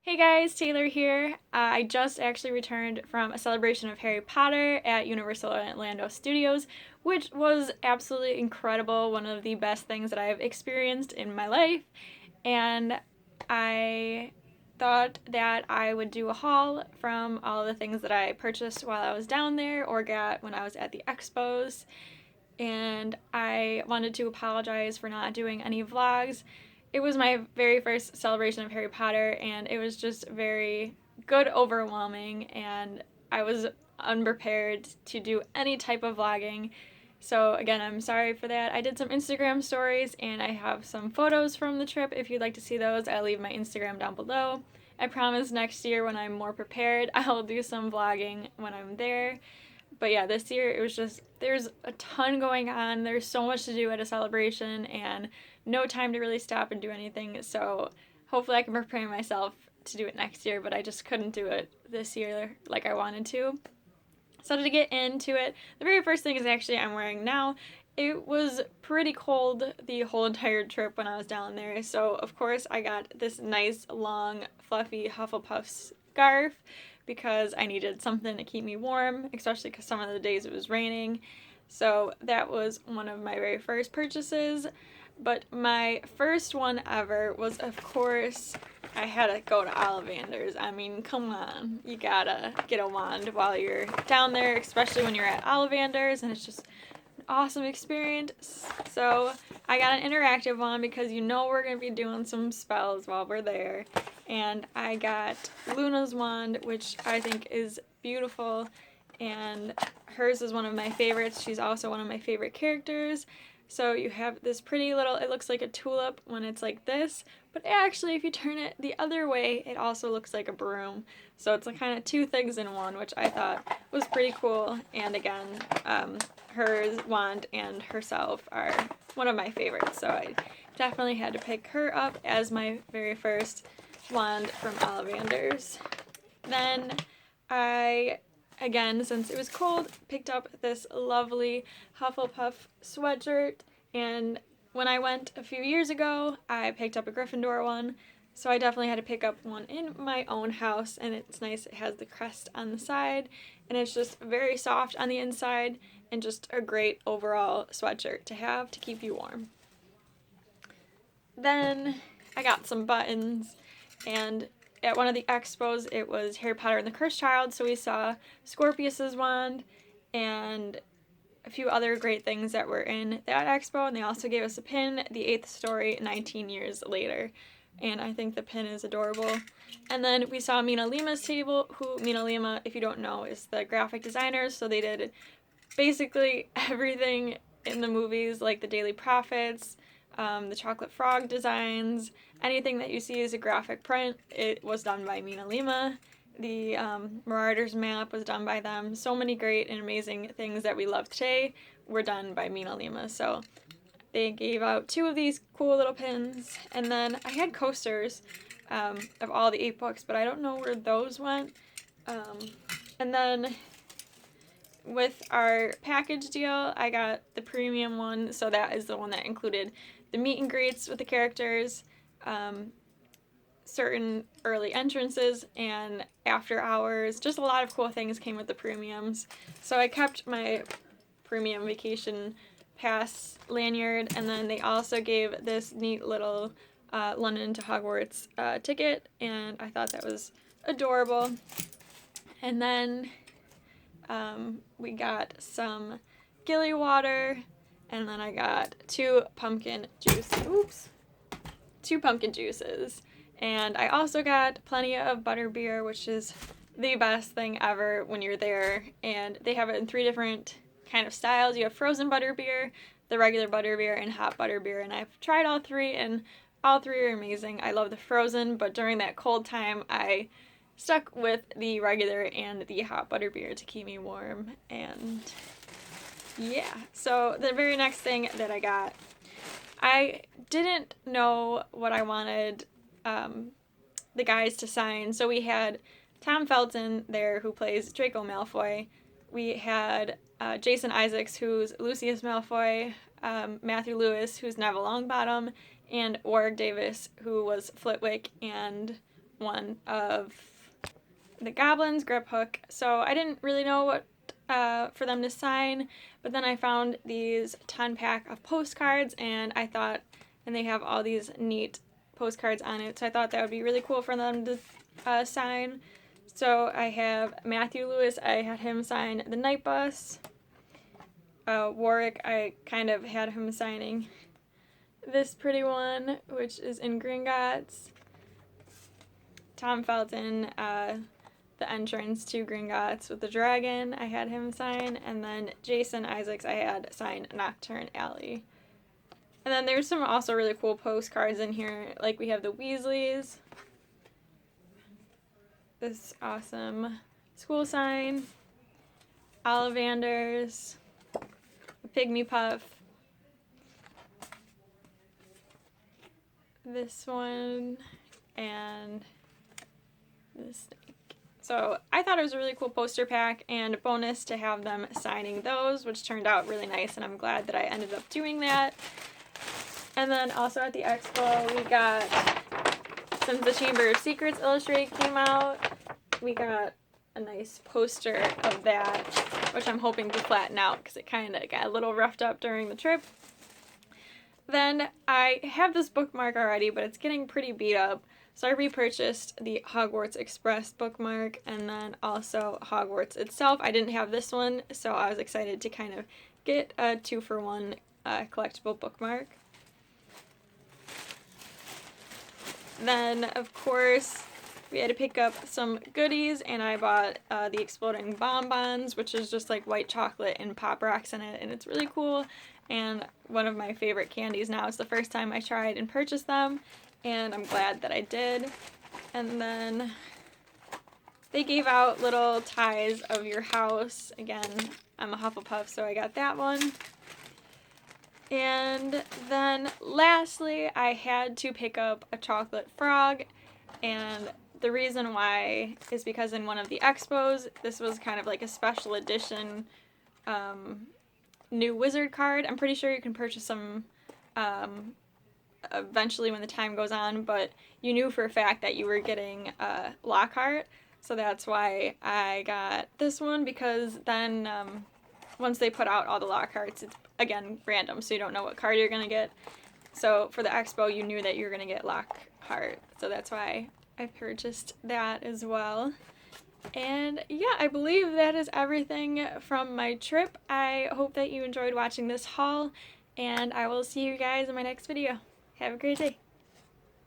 Hey guys, Taylor here. I just actually returned from a celebration of Harry Potter at Universal Orlando Studios, which was absolutely incredible. One of the best things that I've experienced in my life. And I thought that I would do a haul from all the things that I purchased while I was down there or got when I was at the expos. And I wanted to apologize for not doing any vlogs. It was my very first celebration of Harry Potter, and it was just very good, overwhelming, and I was unprepared to do any type of vlogging. So, again, I'm sorry for that. I did some Instagram stories, and I have some photos from the trip. If you'd like to see those, I'll leave my Instagram down below. I promise next year, when I'm more prepared, I'll do some vlogging when I'm there. But yeah, this year it was just, there's a ton going on. There's so much to do at a celebration and no time to really stop and do anything. So hopefully I can prepare myself to do it next year, but I just couldn't do it this year like I wanted to. So to get into it, the very first thing is actually I'm wearing now. It was pretty cold the whole entire trip when I was down there, so of course I got this nice long fluffy Hufflepuff scarf because I needed something to keep me warm, especially because some of the days it was raining. So that was one of my very first purchases. But my first one ever was, of course, I had to go to Ollivander's. I mean, come on. You gotta get a wand while you're down there, especially when you're at Ollivander's, and it's just an awesome experience. So I got an interactive wand because you know we're gonna be doing some spells while we're there. And I got Luna's wand, which I think is beautiful, and hers is one of my favorites. She's also one of my favorite characters. So you have this pretty little, it looks like a tulip when it's like this, but actually if you turn it the other way, it also looks like a broom. So it's like kind of two things in one, which I thought was pretty cool. And again, her wand and herself are one of my favorites. So I definitely had to pick her up as my very first wand from Ollivander's. Then I, again, since it was cold, picked up this lovely Hufflepuff sweatshirt, and when I went a few years ago, I picked up a Gryffindor one, so I definitely had to pick up one in my own house, and it's nice. It has the crest on the side, and it's just very soft on the inside, and just a great overall sweatshirt to have to keep you warm. Then I got some buttons, and at one of the expos, it was Harry Potter and the Cursed Child, so we saw Scorpius's wand and a few other great things that were in that expo, and they also gave us a pin, The Eighth Story, 19 years later, and I think the pin is adorable. And then we saw Mina Lima's table, who Mina Lima, if you don't know, is the graphic designer, so they did basically everything in the movies, like the Daily Prophets, the Chocolate Frog designs, anything that you see as a graphic print, it was done by Mina Lima. The Marauders map was done by them. So many great and amazing things that we love today were done by Mina Lima. So they gave out two of these cool little pins. And then I had coasters of all the 8 books, but I don't know where those went. And then with our package deal, I got the premium one, so that is the one that included the meet and greets with the characters, certain early entrances, and after hours. Just a lot of cool things came with the premiums. So I kept my premium vacation pass lanyard, and then they also gave this neat little London to Hogwarts ticket, and I thought that was adorable. And then we got some Gilly water, and then I got two pumpkin juices. And I also got plenty of butterbeer, which is the best thing ever when you're there. And they have it in 3 different kind of styles. You have frozen butterbeer, the regular butterbeer, and hot butterbeer. And I've tried all 3, and all 3 are amazing. I love the frozen, but during that cold time, I stuck with the regular and the hot butterbeer to keep me warm. And yeah, so the very next thing that I didn't know what I wanted the guys to sign. So we had Tom Felton there, who plays Draco Malfoy. We had Jason Isaacs, who's Lucius Malfoy, Matthew Lewis, who's Neville Longbottom, and Warwick Davis, who was Flitwick and one of the Goblins grip hook, so I didn't really know what for them to sign, but then I found these 10-pack of postcards, and they have all these neat postcards on it, so I thought that would be really cool for them to sign. So I have Matthew Lewis, I had him sign The Night Bus. Warwick, I kind of had him signing this pretty one, which is in Gringotts. Tom Felton, the entrance to Gringotts with the dragon, I had him sign. And then Jason Isaacs, I had sign Nocturne Alley. And then there's some also really cool postcards in here. Like we have the Weasleys, this awesome school sign, Ollivanders, Pygmy Puff, this one, and this snake. So I thought it was a really cool poster pack, and a bonus to have them signing those, which turned out really nice, and I'm glad that I ended up doing that. And then also at the expo, we got, since the Chamber of Secrets Illustrated came out, we got a nice poster of that, which I'm hoping to flatten out because it kind of got a little roughed up during the trip. Then I have this bookmark already, but it's getting pretty beat up, so I repurchased the Hogwarts Express bookmark, and then also Hogwarts itself. I didn't have this one, so I was excited to kind of get a 2-for-1 collectible bookmark. Then, of course, we had to pick up some goodies, and I bought the Exploding Bonbons, which is just like white chocolate and Pop Rocks in it, and it's really cool, and one of my favorite candies now. It's the first time I tried and purchased them, and I'm glad that I did. And then they gave out little ties of your house. Again, I'm a Hufflepuff, so I got that one. And then lastly, I had to pick up a chocolate frog, and the reason why is because in one of the expos, this was kind of like a special edition new wizard card. I'm pretty sure you can purchase them eventually when the time goes on, but you knew for a fact that you were getting Lockhart, so that's why I got this one, because then once they put out all the Lockharts, it's again random, so you don't know what card you're gonna get. So for the expo, you knew that you were gonna get Lockhart, so that's why I purchased that as well. And yeah, I believe that is everything from my trip. I hope that you enjoyed watching this haul, and I will see you guys in my next video. Have a great day.